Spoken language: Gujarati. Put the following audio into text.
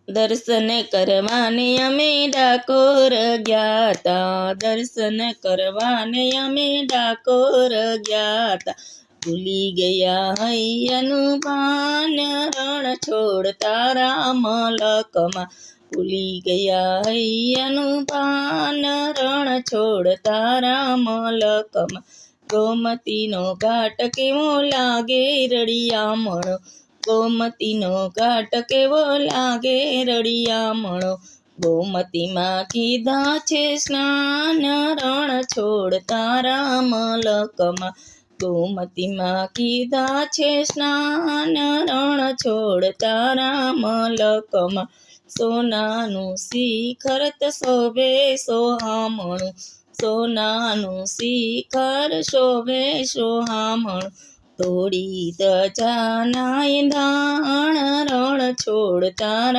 દર્શન કરવાને અમે ડાકોર ગયા તા, દર્શન કરવાને અમે ડાકોર ગયા તા. ભૂલી ગયા હૈયાનું ભાન, રણ છોડતા રામ લખમાં. ભૂલી ગયા હૈયાનું ભાન, રણ છોડતા રામ લખમાં. ગોમતીનો ઘાટ કેવો લાગે રળિયામણો, ગોમતીનો ઘાટ કેવો લાગે રળિયામણો. ગોમતીમાં કીધા છે સ્નાન, રણ છોડતા રામ લખમાં. ગોમતીમાં કીધા છે સ્નાન, રણ છોડતા રામ લખમાં. સોનાનું શિખર તો શોભે સોહામણું, સોનાનું શિખર શોભે સોહામણું. તોડી ધજાના ધાણ, રણ છોડતા